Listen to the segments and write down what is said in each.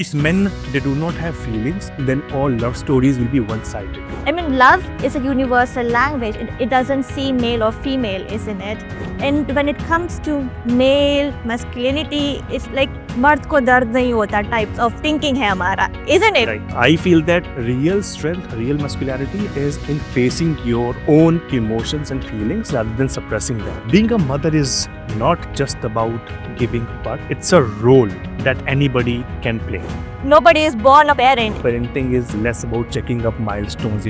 if men, they do not have feelings, then all love stories will be one-sided. I mean, love is a universal language. It doesn't see male or female, isn't it? And when it comes to male masculinity, it's like मर्द को दर्द नहीं होता types of thinking है हमारा, isn't it? Right. I feel that real strength, real masculinity is in facing your own emotions and feelings rather than suppressing them. Being a mother is not just about giving birth, it's a role that anybody can play. Nobody is born a parent. Parenting is less about checking up milestones,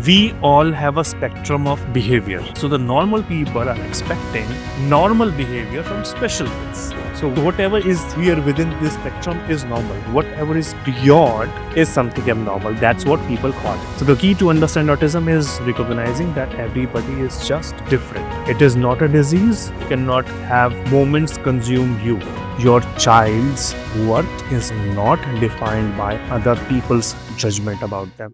We all have a spectrum of behavior. So the normal people are expecting normal behavior from special kids. So whatever is here within this spectrum is normal. Whatever is beyond is something abnormal. That's what people call it. So the key to understand autism is recognizing that everybody is just different. It is not a disease. You cannot have moments consume you. Your child's worth is not defined by other people's judgment about them.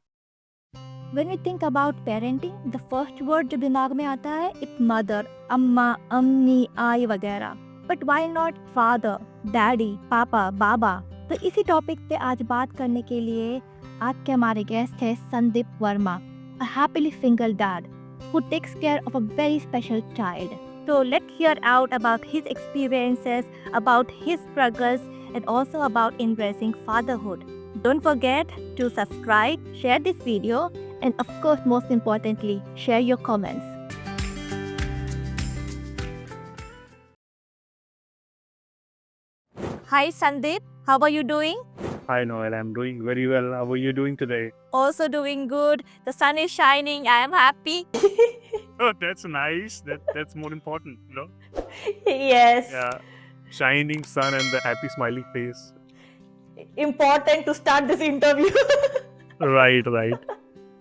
When we think about parenting, the first word जो दिमाग में आता है it's mother, अम्मा, अम्मी, आई वगैरह. But why not father, daddy, papa, baba? तो इसी टॉपिक पे आज बात करने के लिए आज के हमारे गेस्ट है Sandeep Verma, a happily single dad who takes care of a very special child. So let's hear out about his experiences, about his struggles, and also about embracing fatherhood. Don't forget to subscribe, share this video, and of course, most importantly, share your comments. Hi Sandeep, how are you doing? Hi Noel, I'm doing very well. How are you doing today? Also doing good. The sun is shining. I am happy. Oh, that's nice. That's more important, Yes. Yeah. Shining sun and the happy smiling face. Important to start this interview. Right.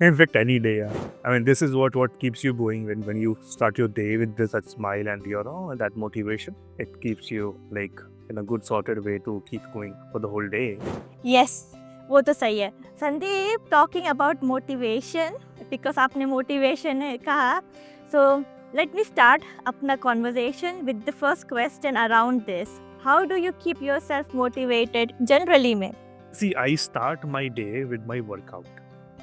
In fact, any day. Yeah. I mean, this is what keeps you going when you start your day with this such smile and that motivation. It keeps you like in a good sorted way to keep going for the whole day. Yes. वो तो सही है. Sandeep, talking about motivation, because आपने motivation कहा, so let me start अपना conversation with the first question around this. How do you keep yourself motivated generally में? See, I start my day with my workout.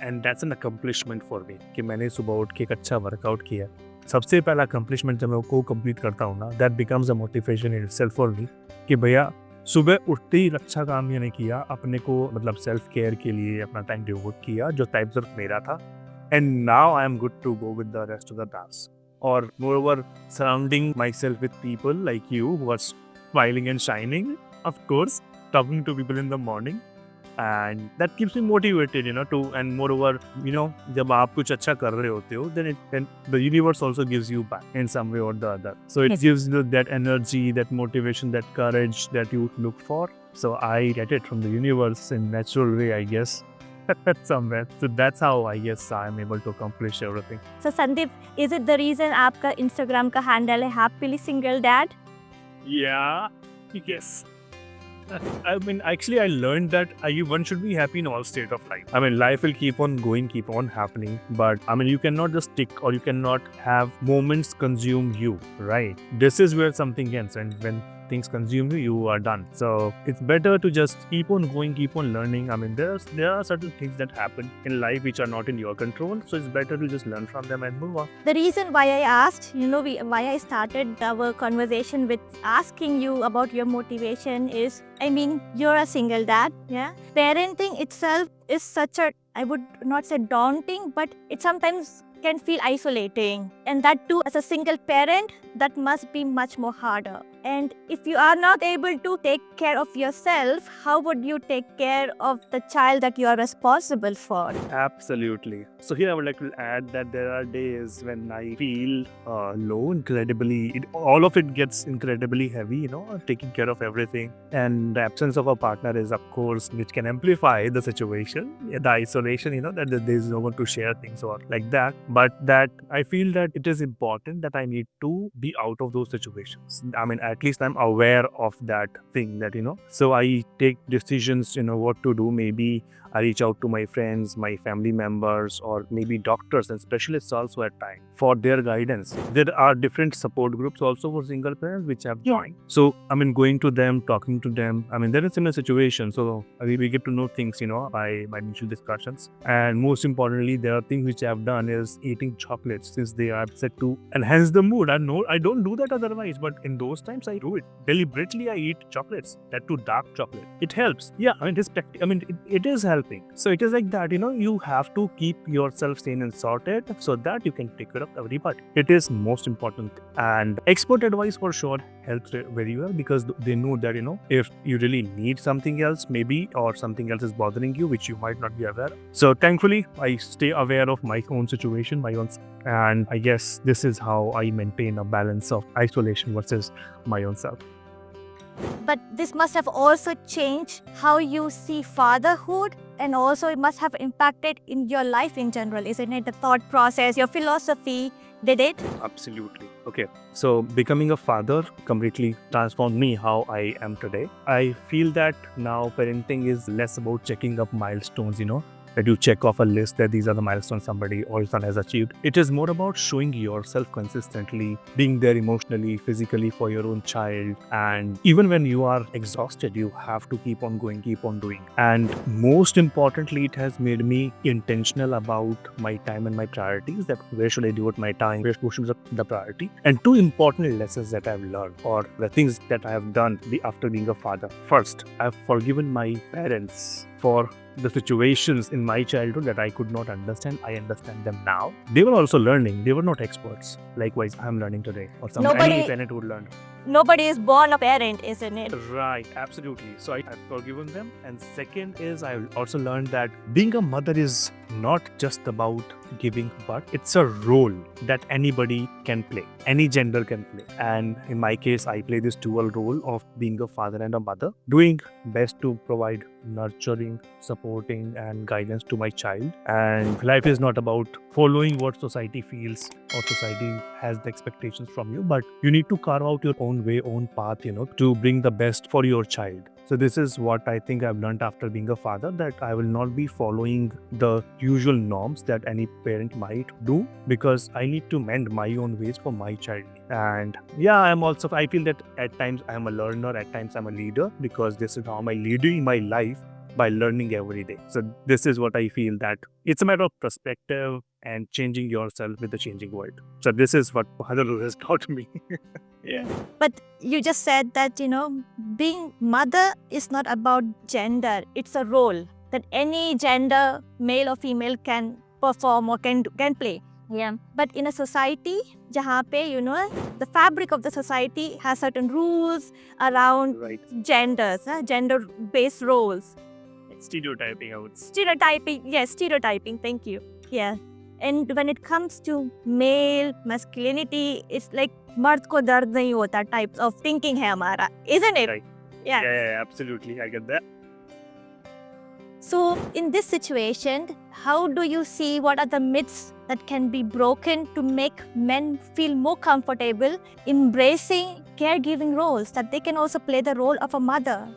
And that's an accomplishment for me कि मैंने सुबह उठ के एक अच्छा workout किया. सबसे पहला accomplishment जब मैं वो कंप्लीट करता हूँ ना, that becomes a motivation in itself for me कि भैया सुबह उठते ही अच्छा काम मैंने किया, अपने को मतलब सेल्फ केयर के लिए अपना टाइम डिवोट किया जो टाइप ऑफ मेरा था. And now I am good to go with the rest of the task. और मोreover surrounding myself with people like you who are smiling and shining, of course, talking to people in the morning. And that keeps me motivated, to, and moreover, जब आप कुछ अच्छा कर रहे होते हो, then the universe also gives you back in some way or the other. So it gives you that energy, that motivation, that courage that you look for. So I get it from the universe in natural way, I guess, somewhere. So that's how I guess I'm able to accomplish everything. So Sandeep, is it the reason आपका Instagram का handle है happily single dad? Yeah, yes. I mean, actually, I learned that one should be happy in all state of life. I mean, life will keep on going, keep on happening. But I mean, you cannot just stick or you cannot have moments consume you, right? This is where something ends. And when things consume you, you are done. So it's better to just keep on going, keep on learning. I mean, there are certain things that happen in life which are not in your control. So it's better to just learn from them and move on. The reason why I asked, why I started our conversation with asking you about your motivation is, I mean, you're a single dad, yeah? Parenting itself is such a, I would not say daunting, but it sometimes can feel isolating. And that too, as a single parent, that must be much more harder. And if you are not able to take care of yourself, how would you take care of the child that you are responsible for? Absolutely. So here I would like to add that there are days when I feel low, incredibly, all of it gets incredibly heavy, taking care of everything. And the absence of a partner is, of course, which can amplify the situation, the isolation, that there is no one to share things or like that. But that I feel that it is important that I need to be out of those situations. I mean, at least I'm aware of that thing that, so I take decisions, what to do. Maybe I reach out to my friends, my family members, or maybe doctors and specialists also at times for their guidance. There are different support groups also for single parents which I've joined. So, I mean, going to them, talking to them, I mean, they're in similar situation. So we get to know things, by mutual discussions. And most importantly, there are things which I've done is eating chocolates since they are set to enhance the mood. I know I don't do that otherwise, but in those times I do it. Deliberately I eat chocolates, that too dark chocolate. It helps. Yeah, I mean, it is helping. So it is like that, you have to keep yourself sane and sorted so that you can take care of everybody. It is most important. And expert advice for sure helps very well because they know that, if you really need something else, maybe, or something else is bothering you, which you might not be aware of. So thankfully, I stay aware of my own situation, and I guess this is how I maintain a balance of isolation versus my own self. But this must have also changed how you see fatherhood, and also it must have impacted in your life in general, isn't it? The thought process, your philosophy, did it? Absolutely. Okay. So becoming a father completely transformed me how I am today. I feel that now parenting is less about checking up milestones, that you check off a list that these are the milestones somebody or son has achieved. It is more about showing yourself consistently, being there emotionally, physically for your own child. And even when you are exhausted, you have to keep on going, keep on doing. And most importantly, it has made me intentional about my time and my priorities, that where should I devote my time, where should be the priority. And two important lessons that I've learned, or the things that I have done after being a father. First, I've forgiven my parents for the situations in my childhood that I could not understand. I understand them now. They were also learning. They were not experts. Likewise, I'm learning today, or any parent would learn. Nobody is born a parent, isn't it? Right, absolutely. So I've forgiven them. And second is, I also learned that being a mother is not just about giving birth. It's a role that anybody can play. Any gender can play. And in my case, I play this dual role of being a father and a mother, doing best to provide nurturing, supporting, and guidance to my child. And life is not about following what society feels or society has the expectations from you, but you need to carve out your own way, own path, to bring the best for your child. So this is what I think I've learned after being a father, that I will not be following the usual norms that any parent might do, because I need to mend my own ways for my child. And yeah, I feel that at times I'm a learner, at times I'm a leader, because this is how I'm leading my life, by learning every day. So this is what I feel, that it's a matter of perspective and changing yourself with the changing world. So this is what Fatherhood has taught me. Yeah. But you just said that, being mother is not about gender. It's a role that any gender, male or female, can perform or can play. Yeah. But in a society, jahan pe, the fabric of the society has certain rules around genders, gender-based roles. Stereotyping, I would say. Stereotyping. Thank you. Yeah. And when it comes to male masculinity, it's like मर्द को दर्द नहीं होता types of thinking है हमारा, isn't it? Right. Yeah, absolutely. I get that. So in this situation, how do you see what are the myths that can be broken to make men feel more comfortable embracing caregiving roles, that they can also play the role of a mother?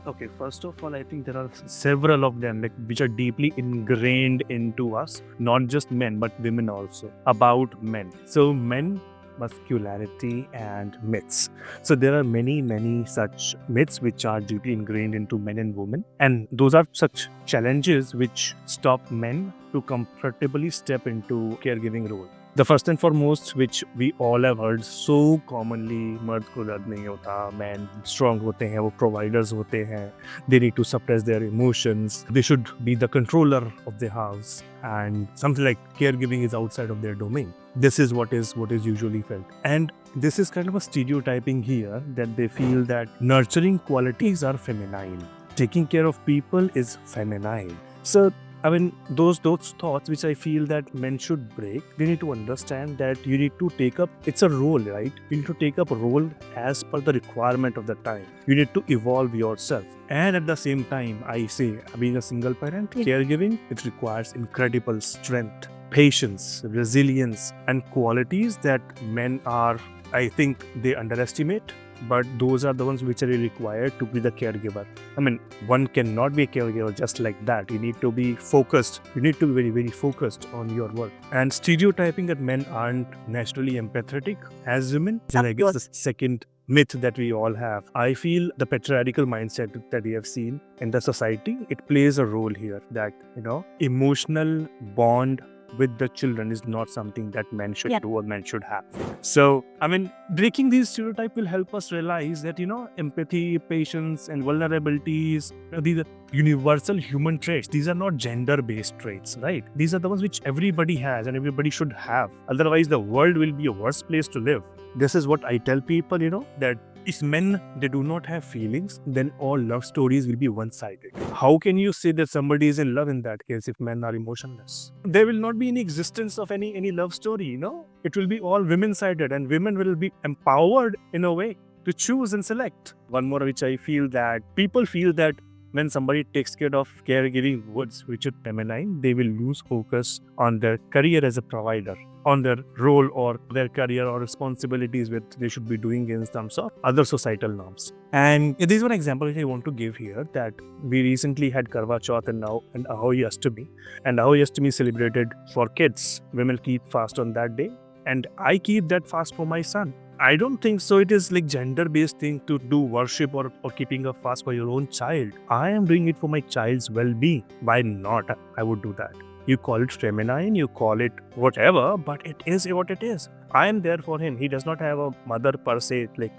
Okay, first of all, I think there are several of them which are deeply ingrained into us, not just men but women also, about men. So men, masculinity, and myths. So there are many such myths which are deeply ingrained into men and women, and those are such challenges which stop men to comfortably step into caregiving role. The first and foremost, which we all have heard so commonly, मर्द को दर्द नहीं होता, men strong होते हैं, वो providers होते हैं, they need to suppress their emotions, they should be the controller of the house, and something like caregiving is outside of their domain. This is what is usually felt. And this is kind of a stereotyping here, that they feel that nurturing qualities are feminine, taking care of people is feminine. So I mean, those thoughts which I feel that men should break, they need to understand that you need to take up, it's a role, right? You need to take up a role as per the requirement of the time. You need to evolve yourself. And at the same time, I say, being a single parent, caregiving, it requires incredible strength, patience, resilience, and qualities that men are I think they underestimate, but those are the ones which are really required to be the caregiver. I mean, one cannot be a caregiver just like that. You need to be focused. You need to be very, very focused on your work. And stereotyping that men aren't naturally empathetic as women, and I guess the second myth that we all have. I feel the patriarchal mindset that we have seen in the society, it plays a role here that, emotional bond with the children is not something that men should do or men should have. So, I mean, breaking these stereotypes will help us realize that, empathy, patience, and vulnerabilities, these are universal human traits. These are not gender-based traits, right? These are the ones which everybody has and everybody should have. Otherwise, the world will be a worse place to live. This is what I tell people, that if men, they do not have feelings, then all love stories will be one-sided. How can you say that somebody is in love in that case if men are emotionless? There will not be any existence of any love story, It will be all women-sided, and women will be empowered in a way to choose and select. One more which I feel that people feel that when somebody takes care of caregiving words which are feminine, they will lose focus on their career as a provider, on their role or their career or responsibilities which they should be doing in terms of other societal norms. And this is one example which I want to give here, that we recently had Karwa Chauth and Ahoy Ashtami. And Ahoy Ashtami is celebrated for kids. Women keep fast on that day. And I keep that fast for my son. I don't think so it is like gender-based thing to do worship or keeping a fast for your own child. I am doing it for my child's well-being. Why not? I would do that. You call it feminine, you call it whatever, but it is what it is. I am there for him. He does not have a mother per se, like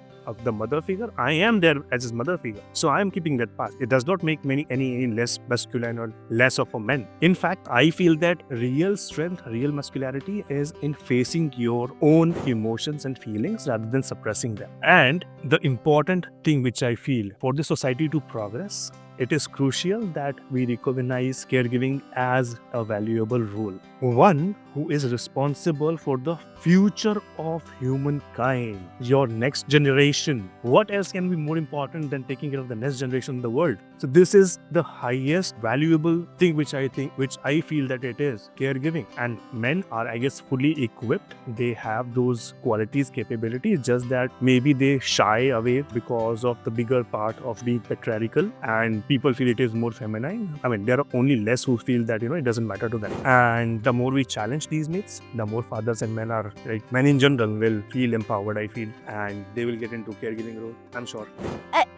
the mother figure. I am there as his mother figure. So I am keeping that path. It does not make any less masculine or less of a man. In fact, I feel that real strength, real masculinity is in facing your own emotions and feelings rather than suppressing them. And the important thing which I feel for the society to progress, it is crucial that we recognize caregiving as a valuable role. One who is responsible for the future of humankind, your next generation. What else can be more important than taking care of the next generation in the world? So this is the highest valuable thing which I feel that it is, caregiving. And men are, I guess, fully equipped. They have those qualities, capabilities, just that maybe they shy away because of the bigger part of being patriarchal and people feel it is more feminine. I mean, there are only less who feel that, it doesn't matter to them. And the more we challenge these myths, the more fathers and men are, like men in general, will feel empowered, I feel, and they will get into caregiving role, I'm sure.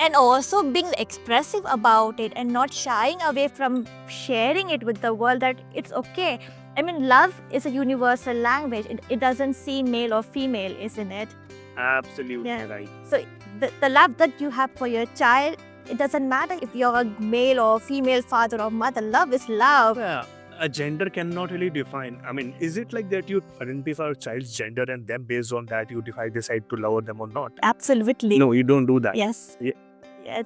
And also being expressive about it and not shying away from sharing it with the world, that it's okay. I mean, love is a universal language. It doesn't see male or female, isn't it? Absolutely right. So the love that you have for your child, it doesn't matter if you're a male or female father or mother. Love is love. Yeah. A gender cannot really define. I mean, is it like that you identify a child's gender and then based on that you decide to love them or not? Absolutely. No, you don't do that. Yes. Yeah. Yes.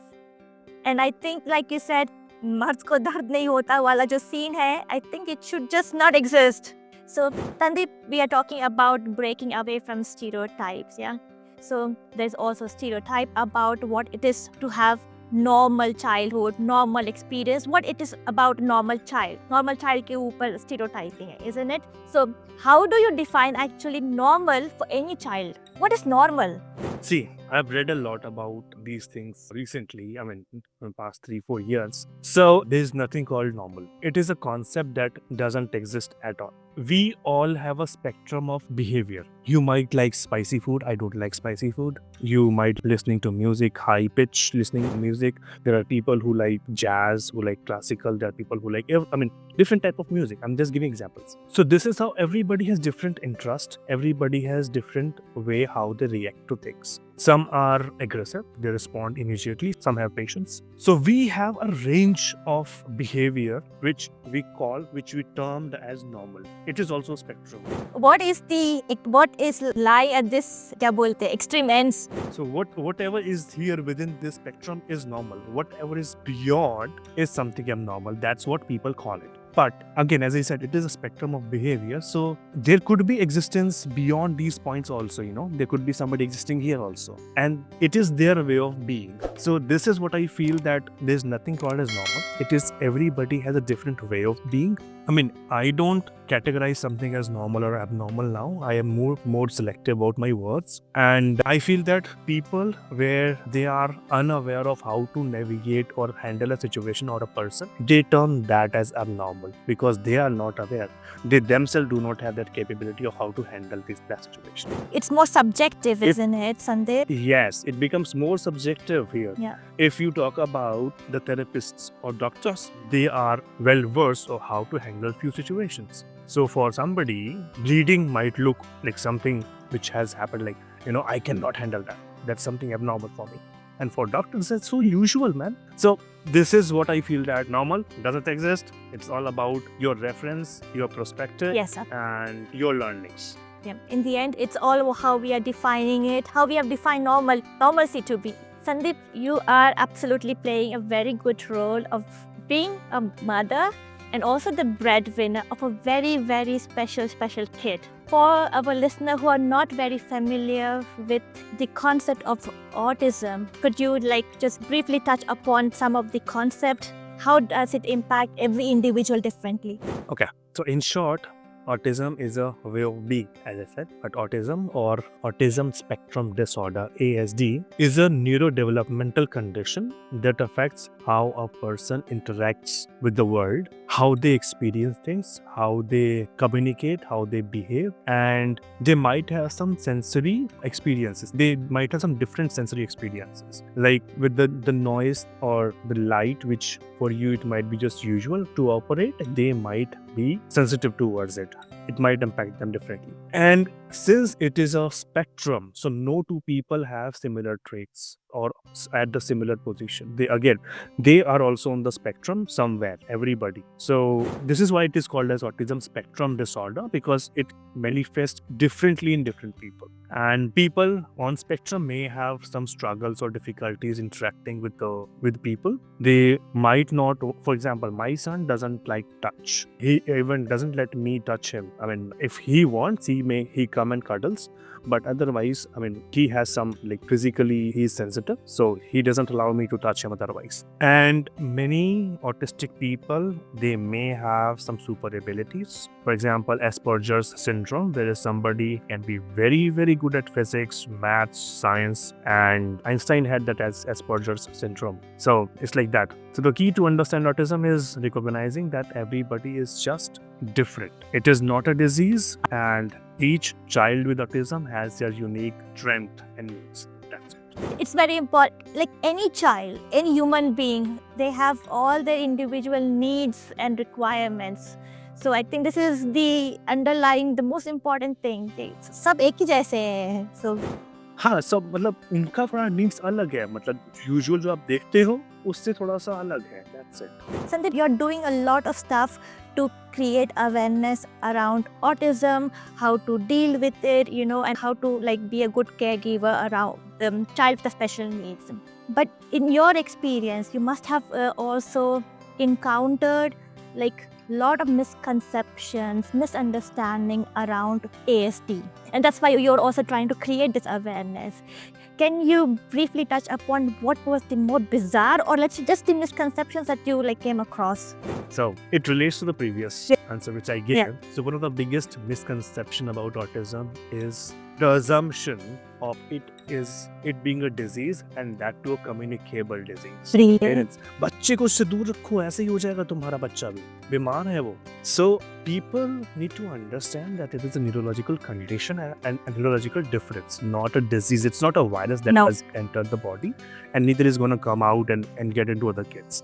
And I think, like you said, मर्द को दर्द नहीं होता वाला जो scene है, I think it should just not exist. So, Sandeep, we are talking about breaking away from stereotypes, yeah? So, there's also stereotype about what it is to have normal childhood, normal experience, what it is about normal child. Normal child के ऊपर stereotyping है, isn't it? So, how do you define actually normal for any child? What is normal? See, I've read a lot about these things recently, I mean, in the past 3-4 years. So, there's nothing called normal. It is a concept that doesn't exist at all. We all have a spectrum of behavior. You might like spicy food, I don't like spicy food. You might listening to music, high pitch listening to music. There are people who like jazz, who like classical. There are people who like, different type of music. I'm just giving examples. So this is how everybody has different interest. Everybody has different way how they react to things. Some are aggressive, they respond immediately. Some have patience. So we have a range of behavior which we termed as normal. It is also a spectrum. What is lie at this क्या बोलते हैं, extreme ends? So whatever is here within this spectrum is normal. Whatever is beyond is something abnormal. That's what people call it. But again, as I said, it is a spectrum of behavior. So there could be existence beyond these points also, there could be somebody existing here also. And it is their way of being. So this is what I feel, that there's nothing called as normal. It is everybody has a different way of being. I mean, I don't categorize something as normal or abnormal now. I am more selective about my words. And I feel that people where they are unaware of how to navigate or handle a situation or a person, they term that as abnormal because they are not aware. They themselves do not have that capability of how to handle that situation. It's more subjective, isn't it, Sandeep? Yes, it becomes more subjective here. Yeah. If you talk about the therapists or doctors, they are well versed of how to handle few situations. So for somebody, bleeding might look like something which has happened, like, I cannot handle that. That's something abnormal for me. And for doctors, it's so usual, man. So this is what I feel, that normal doesn't exist. It's all about your reference, your perspective, Yes, sir. and your learnings. Yeah. In the end, it's all how we are defining it, how we have defined normalcy to be. Sandeep, you are absolutely playing a very good role of being a mother and also the breadwinner of a very, very special kid. For our listeners who are not very familiar with the concept of autism, could you just briefly touch upon some of the concept? How does it impact every individual differently? Okay, so in short, autism is a way of being, as I said. But autism or autism spectrum disorder, ASD, is a neurodevelopmental condition that affects how a person interacts with the world, how they experience things, how they communicate, how they behave, and they might have some sensory experiences. They might have some different sensory experiences, like with the noise or the light, which for you it might be just usual to operate. They might be sensitive towards it. It might impact them differently. And since it is a spectrum, so no two people have similar traits or at the similar position. They are also on the spectrum somewhere, everybody. So this is why it is called as autism spectrum disorder, because it manifests differently in different people. And people on spectrum may have some struggles or difficulties interacting with people. They might not, for example, my son doesn't like touch. He even doesn't let me touch him. I mean, if he wants, he come and cuddles. But otherwise, he has some, physically he's sensitive, so he doesn't allow me to touch him otherwise. And many autistic people, they may have some super abilities. For example, Asperger's syndrome, where somebody can be very, very good at physics, maths, science, and Einstein had that as Asperger's syndrome. So it's like that. So the key to understand autism is recognizing that everybody is just different. It is not a disease, and each child with autism has their unique strength and needs. That's it. It's very important. Like any child, any human being, they have all their individual needs and requirements. So I think this is the most important thing. सब एक ही जैसे हैं. So हाँ, सब उनका थोड़ा needs अलग है. यूजुअल जो आप देखते हो उससे थोड़ा सा अलग है. That's it. Sandeep, you're doing a lot of stuff to create awareness around autism, how to deal with it, and how to be a good caregiver around the child with special needs. But in your experience, you must have also encountered lot of misconceptions, misunderstanding around ASD. And that's why you're also trying to create this awareness. Can you briefly touch upon what was the more bizarre, or let's say just the misconceptions that you came across? So it relates to the previous answer which I gave. Yeah. So one of the biggest misconception about autism is the assumption of it being a disease, and that to a communicable disease. Parents, बच्चे को उससे दूर रखो, ऐसे ही हो जाएगा तुम्हारा बच्चा भी, बीमार है वो. So people need to understand that it is a neurological condition and a neurological difference, not a disease. It's not a virus that has entered the body, and neither is going to come out and get into other kids.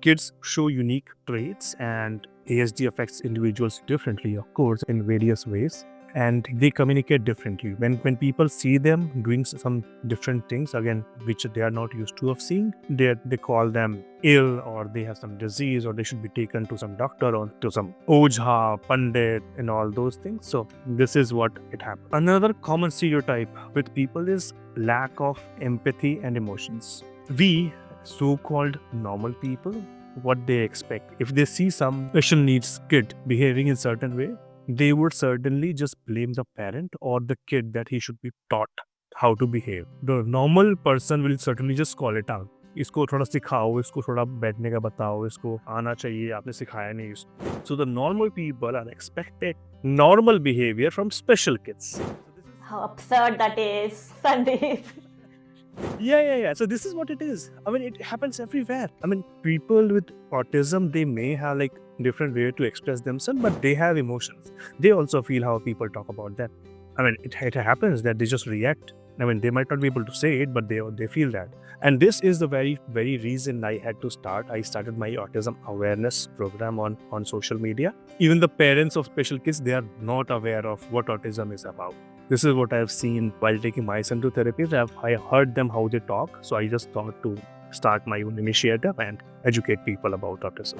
Kids show unique traits, and ASD affects individuals differently, of course, in various ways. And they communicate differently. When people see them doing some different things, again, which they are not used to of seeing, they call them ill, or they have some disease, or they should be taken to some doctor or to some ojha, pandit, and all those things. So this is what it happens. Another common stereotype with people is lack of empathy and emotions. We so-called normal people, what they expect. If they see some special needs kid behaving in certain way, they would certainly just blame the parent or the kid that he should be taught how to behave. The normal person will certainly just call it out. इसको थोड़ा सिखाओ, इसको थोड़ा बैठने का बताओ, इसको आना चाहिए, आपने सिखाया नहीं इसको. So the normal people are expected normal behavior from special kids. How absurd that is, Sandeep. Yeah. So this is what it is. I mean, it happens everywhere. I mean, people with autism, they may have like different way to express themselves, but they have emotions. They also feel how people talk about them. I mean, it happens that they just react. I mean, they might not be able to say it, but they feel that. And this is the very reason I had to start. I started my autism awareness program on social media. Even the parents of special kids, they are not aware of what autism is about. This is what I have seen while taking my son to therapies. I heard them how they talk, so I just thought to start my own initiative and educate people about autism.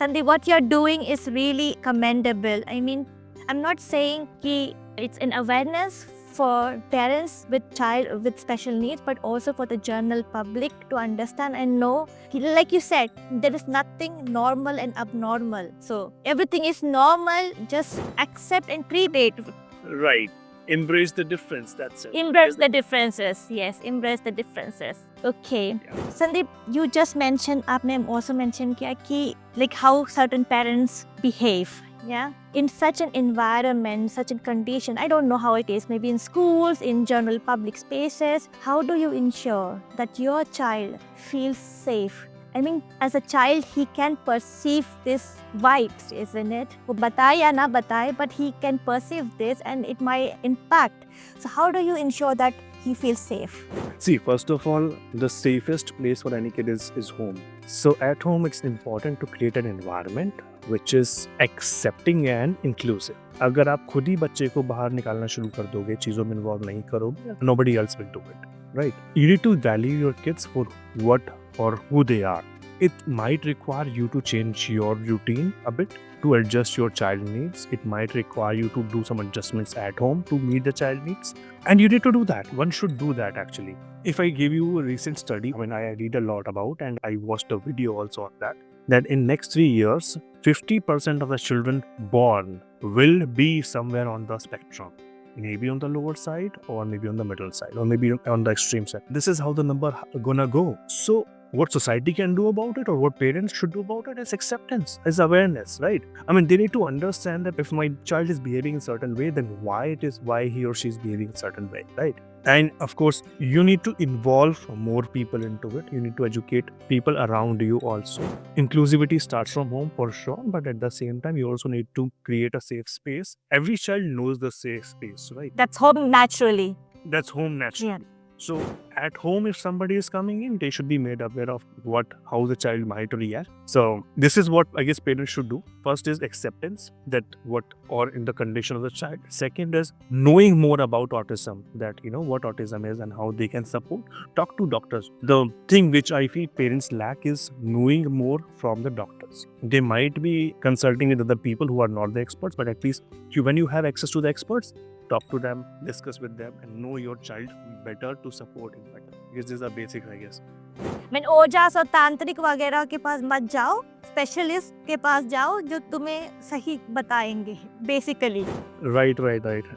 Sandeep, what you're doing is really commendable. I mean, I'm not saying ki it's an awareness for parents with child with special needs, but also for the general public to understand and know. Like you said, there is nothing normal and abnormal. So everything is normal. Just accept and treat it. Right. Embrace the difference. That's it. Embrace the differences. Yes, embrace the differences. Okay. Yeah. Sandeep, you just mentioned, आपने also mentioned किया कि like how certain parents behave. Yeah. In such an environment, such a condition, I don't know how it is, maybe in schools, in general public spaces, how do you ensure that your child feels safe? I mean, as a child, he can perceive these vibes, isn't it? वो बताए या ना बताए, but he can perceive this and it might impact. So how do you ensure that he feels safe? See, first of all, the safest place for any kid is home. So at home, it's important to create an environment which is accepting and inclusive. अगर आप खुद ही बच्चे को बाहर निकालना शुरू कर दोगे, चीज़ों में इन्वॉल्व नहीं करोगे, nobody else will do it, right? You need to value your kids for what or who they are. It might require you to change your routine a bit to adjust your child needs. It might require you to do some adjustments at home to meet the child needs. And you need to do that. One should do that actually. If I give you a recent study, I mean, I read a lot about and I watched a video also on that in next 3 years, 50% of the children born will be somewhere on the spectrum. Maybe on the lower side or maybe on the middle side or maybe on the extreme side. This is how the number gonna go. So what society can do about it or what parents should do about it is acceptance, is awareness, right? I mean, they need to understand that if my child is behaving in a certain way, then why he or she is behaving in a certain way, right? And of course, you need to involve more people into it. You need to educate people around you also. Inclusivity starts from home for sure, but at the same time, you also need to create a safe space. Every child knows the safe space, right? That's home naturally. That's home naturally. Yeah. So at home, if somebody is coming in, they should be made aware of how the child might react. So this is what I guess parents should do. First is acceptance or in the condition of the child. Second is knowing more about autism, that what autism is and how they can support. Talk to doctors. The thing which I feel parents lack is knowing more from the doctors. They might be consulting with other people who are not the experts, but at least when you have access to the experts, talk to them, discuss with them, and know your child better to support him better. Because these are basics, I guess. मैं ओजास और तांत्रिक वगैरह के पास मत जाओ, specialist के पास जाओ जो तुम्हें सही बताएंगे, basically. Right.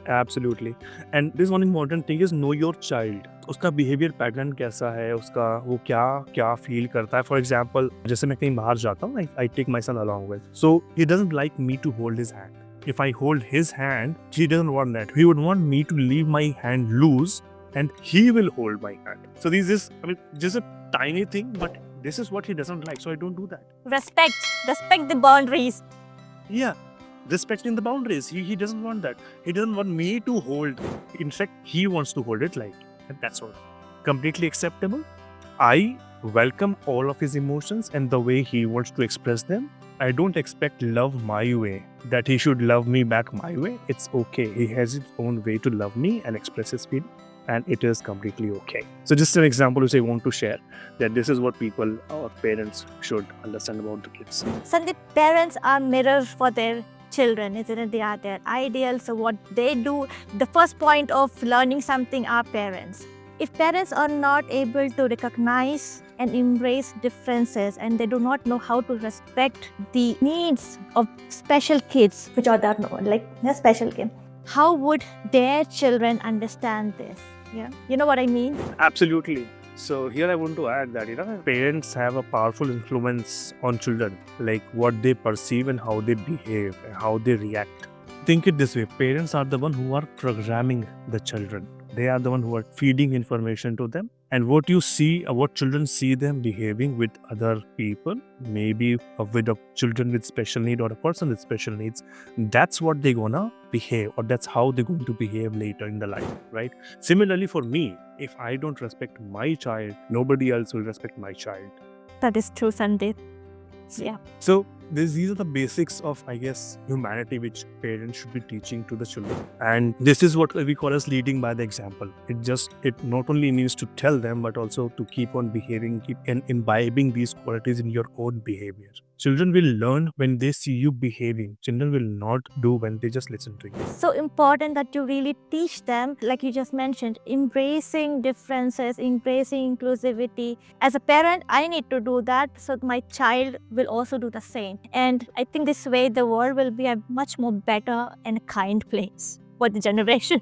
Absolutely. And this one important thing is know your child. उसका behavior pattern कैसा है, उसका वो क्या feel करता है. For example, जैसे मैं कहीं बाहर जाता हूँ, I take my son along with. So he doesn't like me to hold his hand. If I hold his hand, he doesn't want that. He would want me to leave my hand loose and he will hold my hand. So this is, just a tiny thing, but this is what he doesn't like. So I don't do that. Respect the boundaries. Yeah, respecting the boundaries. He doesn't want that. He doesn't want me to hold. In fact, he wants to hold it like, and that's all. Completely acceptable. I welcome all of his emotions and the way he wants to express them. I don't expect love my way, that he should love me back my way. It's okay. He has his own way to love me and express his feelings, and it is completely okay. So just an example which I want to share, that this is what people or parents should understand about the kids. Sandeep, parents are mirrors for their children, isn't it? They are their ideals. So what they do, the first point of learning something are parents. If parents are not able to recognize and embrace differences, and they do not know how to respect the needs of special kids, which are that no, like they're special kids. How would their children understand this? Yeah, you know what I mean? Absolutely. So here I want to add that parents have a powerful influence on children, like what they perceive and how they behave and how they react. Think it this way: parents are the one who are programming the children. They are the one who are feeding information to them, and what you see, what children see them behaving with other people, maybe with a children with special need or a person with special needs, that's what they're gonna behave, or that's how they're going to behave later in the life, right? Similarly, for me, if I don't respect my child, nobody else will respect my child. That is true, Sandeep. Yeah. So these are the basics of, I guess, humanity which parents should be teaching to the children. And this is what we call as leading by the example. It not only needs to tell them, but also to keep on behaving, keep imbibing these qualities in your own behavior. Children will learn when they see you behaving. Children will not do when they just listen to you. So important that you really teach them, like you just mentioned, embracing differences, embracing inclusivity. As a parent, I need to do that so my child will also do the same. And I think this way the world will be a much more better and kind place for the generation.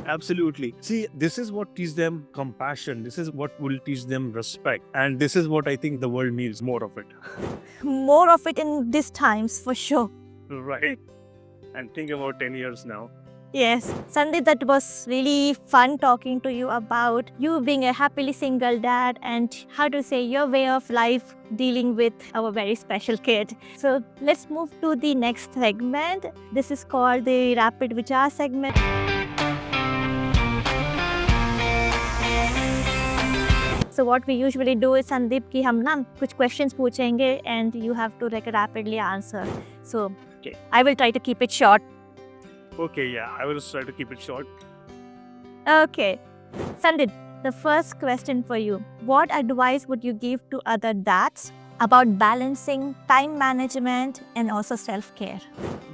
Absolutely. See, this is what teaches them compassion. This is what will teach them respect. And this is what I think the world needs more of it. More of it in these times, for sure. Right. And think about 10 years now. Yes, Sandeep, that was really fun talking to you about you being a happily single dad and how to say your way of life dealing with our very special kid. So let's move to the next segment. This is called the Rapid Vichaar segment. So what we usually do is, Sandeep, ki hum na kuch questions पूछेंगे and you have to like rapidly answer. So Okay. I will try to keep it short. Okay, yeah, I will try to keep it short. Okay. Sandeep, the first question for you. What advice would you give to other dads about balancing time management and also self-care?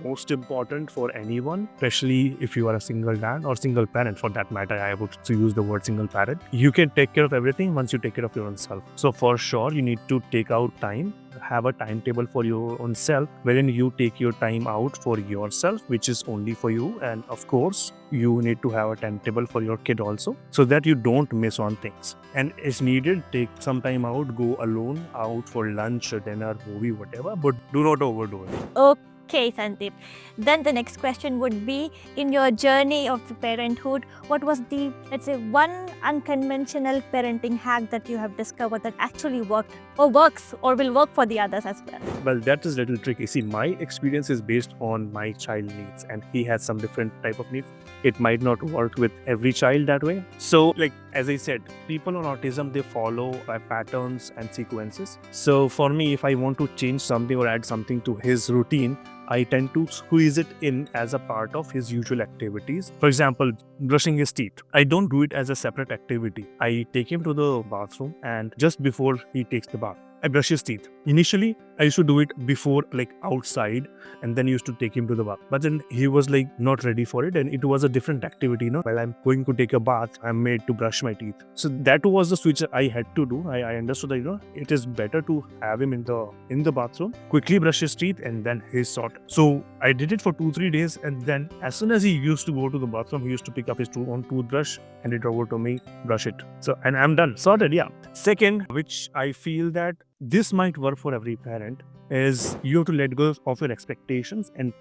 Most important for anyone, especially if you are a single dad or single parent for that matter, I would to use the word single parent. You can take care of everything once you take care of your own self. So for sure, you need to take out time, have a timetable for your own self, wherein you take your time out for yourself, which is only for you. And of course, you need to have a timetable for your kid also, so that you don't miss on things. And it's needed, take some time out, go alone out for lunch, dinner, movie, whatever, but do not overdo it. Okay, Sandeep. Then the next question would be, in your journey of the parenthood, what was the, let's say, one unconventional parenting hack that you have discovered that actually worked or works or will work for the others as well? Well, that is a little tricky. See, my experience is based on my child needs, and he has some different type of needs. It might not work with every child that way. So, like, as I said, people on autism, they follow patterns and sequences. So for me, if I want to change something or add something to his routine, I tend to squeeze it in as a part of his usual activities. For example, brushing his teeth. I don't do it as a separate activity. I take him to the bathroom, and just before he takes the bath, I brush his teeth. Initially, I used to do it before, like outside, and then used to take him to the bath. But then he was like not ready for it, and it was a different activity. While I'm going to take a bath, I'm made to brush my teeth. So that was the switch I had to do. I understood that it is better to have him in the bathroom, quickly brush his teeth, and then he's sorted. So I did it for 2-3 days, and then as soon as he used to go to the bathroom, he used to pick up his own toothbrush, hand it over to me, brush it. So, and I'm done, sorted. Yeah. Second, which I feel that this might work for every parent, is you have to let go of your expectations and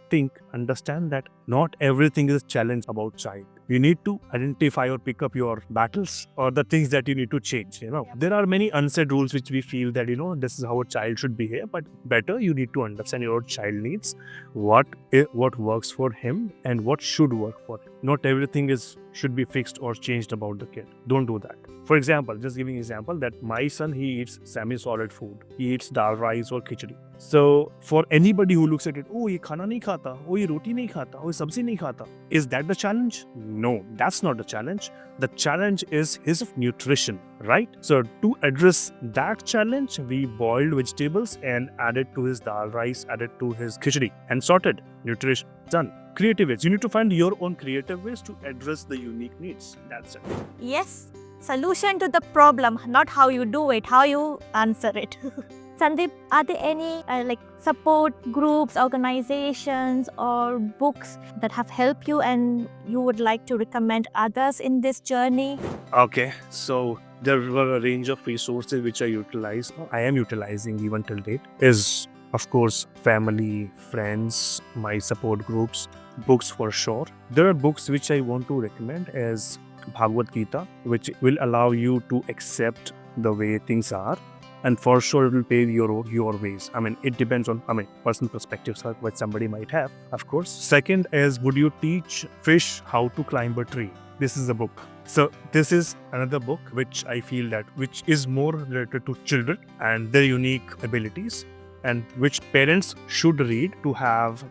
understand that not everything is a challenge about child. You need to identify or pick up your battles or the things that you need to change. There are many unsaid rules which we feel that this is how a child should behave, but better you need to understand your child needs, what works for him and what should work for him. Not everything should be fixed or changed about the kid. Don't do that. For example, just giving an example, that my son, he eats semi-solid food. He eats dal rice or khichdi. So for anybody who looks at it, oh, ye khana nahi khata, oh, ye roti nahi khata, oh, ye sabzi nahi khata, is that the challenge? No, that's not the challenge. The challenge is his nutrition, right? So to address that challenge, we boiled vegetables and added to his dal rice, added to his khichdi, and sorted. Nutrition done. Creative ways. You need to find your own creative ways to address the unique needs. That's it. Yes. solution to the problem, not how you do it, how you answer it. Sandeep, are there any support groups, organizations, or books that have helped you and you would like to recommend others in this journey? Okay, so there were a range of resources which I am utilizing even till date. Is of course family, friends, my support groups, books for sure. There are books which I want to recommend as Bhagavad Gita, which will allow you to accept the way things are. And for sure, it will pave your ways. I mean, it depends on personal perspectives, what somebody might have, of course. Second is, would you teach fish how to climb a tree? This is a book. So this is another book which I feel which is more related to children and their unique abilities, and which parents should read to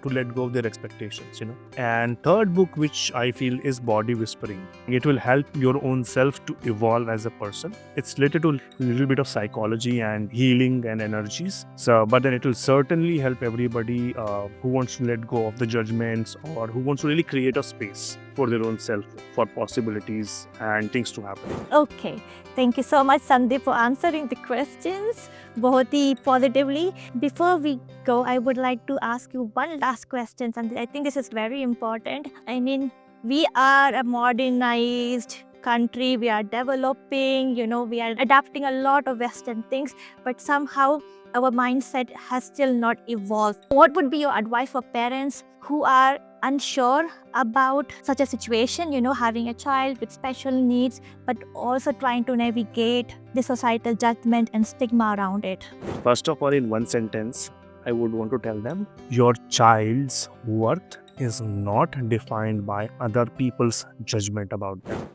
let go of their expectations, And third book which I feel is Body Whispering. It will help your own self to evolve as a person. It's related to a little bit of psychology and healing and energies. But then it will certainly help everybody who wants to let go of the judgments or who wants to really create a space for their own self, for possibilities and things to happen. Okay, thank you so much, Sandeep, for answering the questions बहुत ही positively. Before we go, I would like to ask you one last question, Sandeep. I think this is very important. I mean, we are a modernized country, we are developing, we are adapting a lot of Western things, but somehow our mindset has still not evolved. What would be your advice for parents who are unsure about such a situation, having a child with special needs, but also trying to navigate the societal judgment and stigma around it? First of all, in one sentence, I would want to tell them, your child's worth is not defined by other people's judgment about them.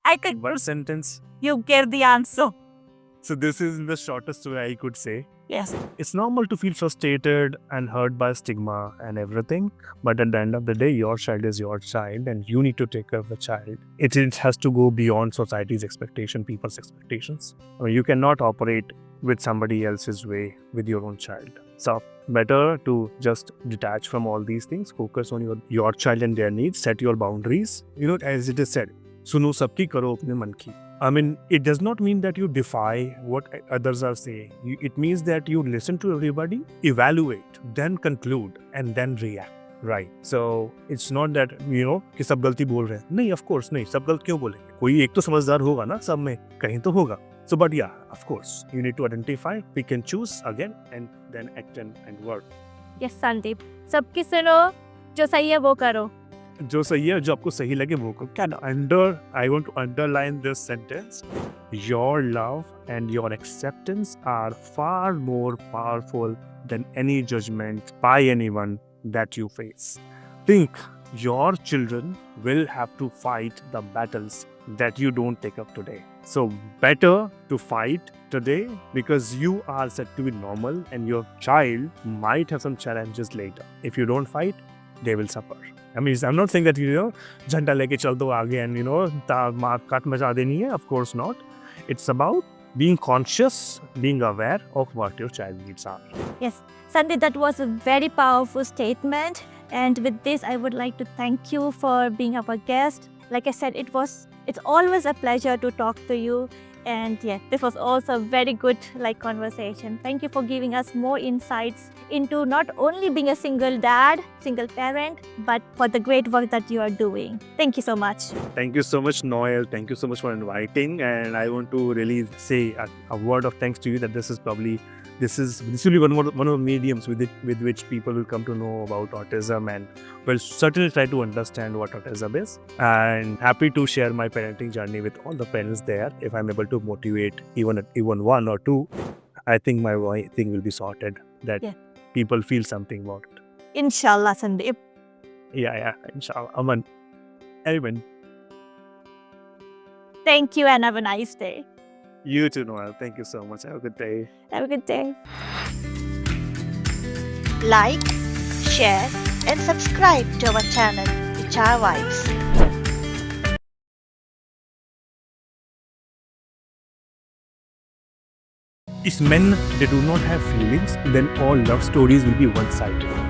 I could. One sentence. You gave the answer. So this is the shortest way I could say. Yes. It's normal to feel frustrated and hurt by stigma and everything, but at the end of the day, your child is your child and you need to take care of the child. It has to go beyond society's expectation, people's expectations. I mean, you cannot operate with somebody else's way with your own child. So better to just detach from all these things, focus on your child and their needs, set your boundaries. As it is said, सुनो सबकी करो अपने मन की. I mean, it does not mean that you defy what others are saying. It means that you listen to everybody, evaluate, then conclude, and then react. Right. So it's not that कि सब गलती बोल रहे हैं. नहीं, of course नहीं. सब गलत क्यों बोलेंगे? कोई एक तो समझदार होगा ना सब में. कहीं तो होगा. So, but yeah, of course, you need to identify. We can choose again and then act and work. Yes, Sandeep. सबकी सुनो, जो सही है वो करो. जो सही है, जो आपको सही लगे वो करो. I want to underline this sentence. Your love and your acceptance are far more powerful than any judgment by anyone that you face. Think your children will have to fight the battles that you don't take up today. So better to fight today because you are said to be normal and your child might have some challenges later. If you don't fight, they will suffer. I mean, I'm not saying that, झंडा लेके चल दो आगे and, काट मचा देनी है. Of course not. It's about being conscious, being aware of what your child needs are. Yes, Sandeep, that was a very powerful statement. And with this, I would like to thank you for being our guest. Like I said, it's always a pleasure to talk to you. And yeah, this was also a very good conversation. Thank you for giving us more insights into not only being a single dad, single parent, but for the great work that you are doing. Thank you so much. Thank you so much, Noel. Thank you so much for inviting. And I want to really say a word of thanks to you that this will be one of the mediums with which people will come to know about autism and will certainly try to understand what autism is. And happy to share my parenting journey with all the parents there. If I'm able to motivate even one or two, I think my thing will be sorted. That people feel something about it. Inshallah, Sandeep. Yeah, inshallah. Aman. Amen. Thank you and have a nice day. You too, Noel. Thank you so much. Have a good day. Have a good day. Like, share and subscribe to our channel, Vichaar Vibes. If men, they do not have feelings, then all love stories will be one-sided.